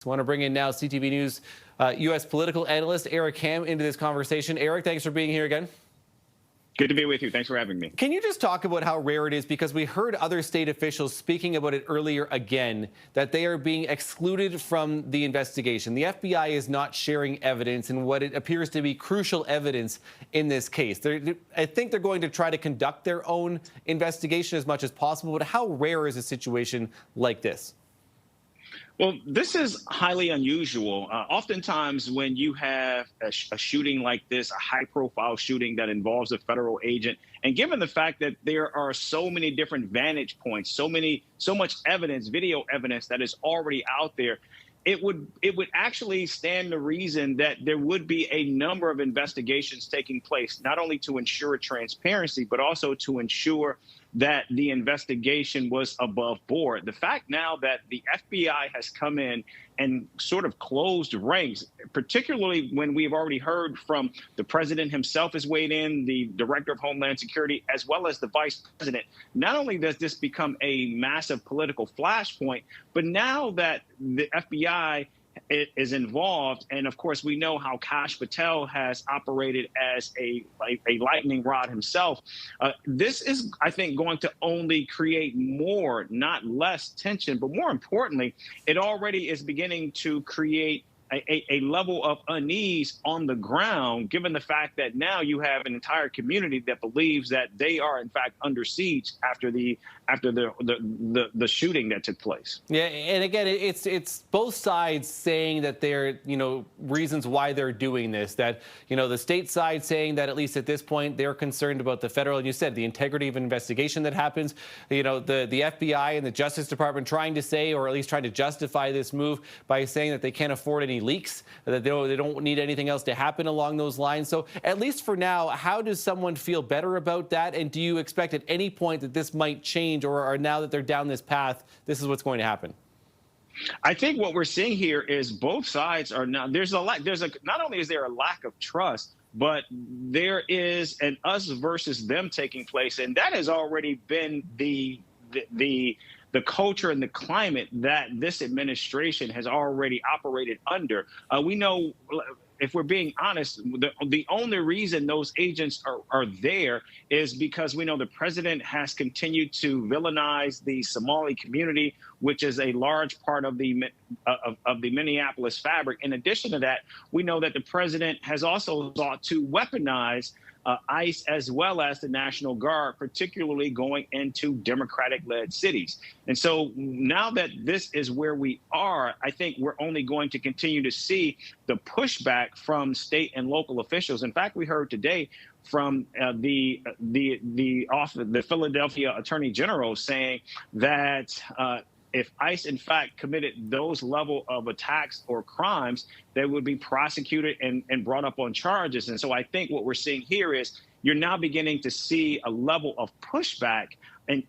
I want to bring in now CTV News U.S. political analyst Eric Ham into this conversation. Eric, thanks for being here again. Good to be with you. Thanks for having me. Can you just talk about how rare it is? Because we heard other state officials speaking about it earlier again, that they are being excluded from the investigation. The FBI is not sharing evidence and what it appears to be crucial evidence in this case. I think they're going to try to conduct their own investigation as much as possible, but how rare is a situation like this? Well, this is highly unusual. Oftentimes, when you have a shooting like this, a high-profile shooting that involves a federal agent, and given the fact that there are so many different vantage points, so much evidence, video evidence that is already out there, it would actually stand to reason that there would be a number of investigations taking place, not only to ensure transparency, but also to ensure that the investigation was above board. The fact now that the FBI has come in and sort of closed ranks, particularly when we've already heard from the president himself has weighed in, the director of Homeland Security, as well as the vice president. Not only does this become a massive political flashpoint, but now that the FBI is involved, and of course we know how Kash Patel has operated as a lightning rod himself. This is, I think, going to only create more, not less tension, but more importantly, it already is beginning to create a level of unease on the ground, given the fact that now you have an entire community that believes that they are in fact under siege after the shooting that took place. Yeah, and again, it's both sides saying that they're, reasons why they're doing this. That, the state side saying that at least at this point they're concerned about the federal, and you said the integrity of an investigation that happens. The FBI and the Justice Department trying to say, or at least trying to justify this move by saying that they can't afford any leaks, that they don't need anything else to happen along those lines. So at least for now, how does someone feel better about that? And do you expect at any point that this might change, or now that they're down this path, this is what's going to happen? I think what we're seeing here is both sides are now, not only is there a lack of trust, but there is an us versus them taking place. And that has already been the culture and the climate that this administration has already operated under. We know, if we're being honest, the only reason those agents are there is because we know the president has continued to villainize the Somali community, which is a large part of the Minneapolis fabric. In addition to that, we know that the president has also sought to weaponize ICE as well as the National Guard, particularly going into Democratic-led cities. And so now that this is where we are, I think we're only going to continue to see the pushback from state and local officials. In fact, we heard today from the Philadelphia Attorney General saying that if ICE, in fact, committed those level of attacks or crimes, they would be prosecuted and brought up on charges. And so I think what we're seeing here is you're now beginning to see a level of pushback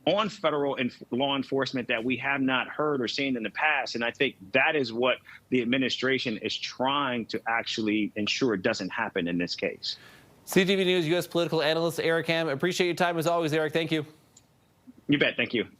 on federal law enforcement that we have not heard or seen in the past. And I think that is what the administration is trying to actually ensure doesn't happen in this case. CTV News U.S. political analyst Eric Ham, appreciate your time as always, Eric. Thank you. You bet. Thank you.